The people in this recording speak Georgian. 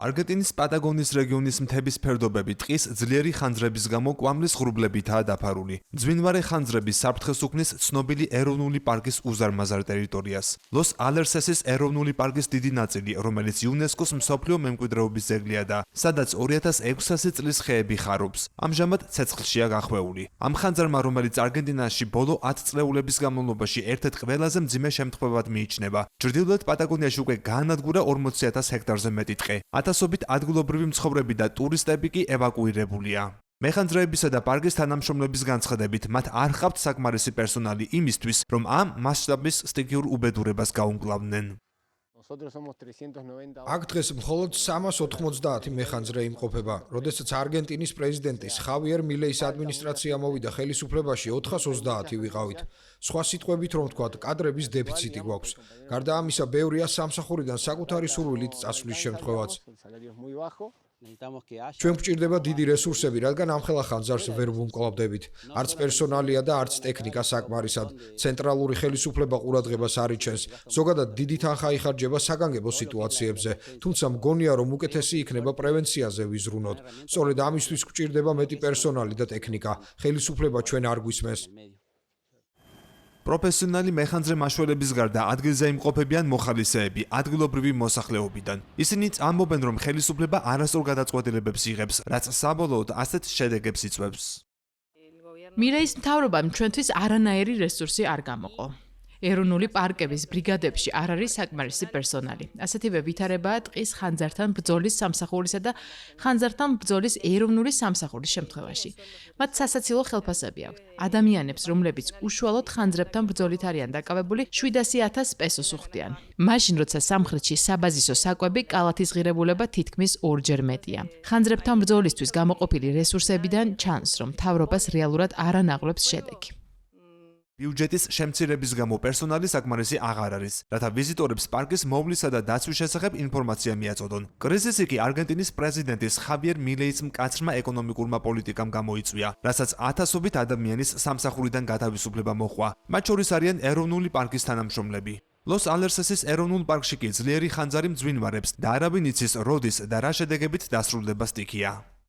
არგენტინის პატაგონიის რეგიონის მთების ფერდობები ტყის ძლიერი ხანძრების გამო კვამლის ღრუბლებითაა დაფარული. მძვინვარე ხანძრები საფრთხეს უქმნის ცნობილი ეროვნული პარკის უზარმაზარ ტერიტორიას. ლოს ალერსესის ეროვნული პარკის დიდი ნაწილი, რომელიც იუნესკოს მსოფლიო მემკვიდრეობის ძეგლია და სადაც 2600 წლის ხეები ხარობს, ამჟამად ცეცხლშია გახვეული. ამ ხანძრმა, რომელიც არგენტინაში ბოლო 10 წლეულების განმავლობაში ერთ-ერთ ყველაზე მძიმე შემთხვევად მიიჩნევა, ჩრდილოეთ პატაგონიაში უკვე გაანადგურა 40,000 ჰექტარზე მეტი ტყე. ათასობით ადგილობრივი მცხოვრები და ტურისტები კი ევაკუირებულია. მეხანძრეებისა და პარკის თანამშრომლების განცხადებით, მათ არ ჰყავთ საკმარისი პერსონალი იმისთვის, რომ ამ მასშტაბის სტიქიურ უბედურებას გაუმკლავდნენ. აქ დღეს მხოლოდ 390 მეხანძრე იმყოფება, როდესაც არგენტინის პრეზიდენტის ხავიერ მილეის ადმინისტრაცია მოვიდა ხელისუფლებაში 430 ვიყავით. სხვა სიტყვებით რომ ვთქვათ, კადრების დეფიციტი გვაქვს. გარდა ამისა, ბევრია სამსახურიდან საკუთარი სურვილით წასვლის შემთხვევაც. ჩვენ გვჭირდება დიდი რესურსები, რადგან ამხელა ხანძარს ვერ ვუმკლავდებით. არც პერსონალია და არც ტექნიკა საკმარისად. ცენტრალური ხელისუფლება ყურადღებას არ იჩენს. ზოგადად დიდი თანხა იხარჯება საგანგებო სიტუაციებზე, თუმცა მგონია, რომ უკეთესი იქნება პრევენციაზე ვიზრუნოთ. სწორედ ამისთვის გვჭირდება მეტი პერსონალი და ტექნიკა. ხელისუფლება ჩვენ არ გვისმენს. პროფესიონალი მეხანძრე მაშველების გარდა ადგილზე იმყოფებიან მოხალისეები ადგილობრივი მოსახლეობიდან. ისინიც ამბობენ, რომ ხელისუფლება არასწორ გადაწყვეტილებებს იღებს, რაც საბოლოოდ ასეთ შედეგებს იწვევს. მილეის მთავრობამ ჩვენთვის არანაირი რესურსი არ გამოყო. ეროვნული პარკების ბრიგადებში არ არის საკმარისი პერსონალი. ასეთივე ვითარებაა ტყის ხანძართან ბრძოლის სამსახურისა და ხანძართან ბრძოლის ეროვნული სამსახურის შემთხვევაში. მათ სასაცილო ხელფასები აქვთ. ადამიანებს, რომლებიც უშუალოდ ხანძრებთან ბრძოლით არიან დაკავებული, 700,000 პესოს უხდიან. მაშინ, როცა სამხრეთში საბაზისო საკვები კალათის ღირებულება თითქმის 2-ჯერ მეტია. ხანძრებთან ბრძოლისთვის გამოყოფილი რესურსებიდან ჩანს, რომ მთავრობას რეალურად არ ანაღვლებს შედეგი. ბიუჯეტის შემცირების გამო პერსონალი საკმარისი აღარ არის, რათა ვიზიტორებს პარკის მოვლისა და დაცვის შესახებ ინფორმაცია მიაწოდონ. კრიზისი კი არგენტინის პრეზიდენტის ხავიერ მილეის მკაცრმა ეკონომიკურმა პოლიტიკამ გამოიწვია, რასაც ათასობით ადამიანის სამსახურიდან გათავისუფლება მოჰყვა. მათ შორის არიან ეროვნული პარკის თანამშრომლები. ლოს ალერსესის ეროვნულ პარკში კი ძლიერი ხანძარი მძვინვარებს და არავინ იცის როდის და რა შედეგებით დასრულდება სტიქია.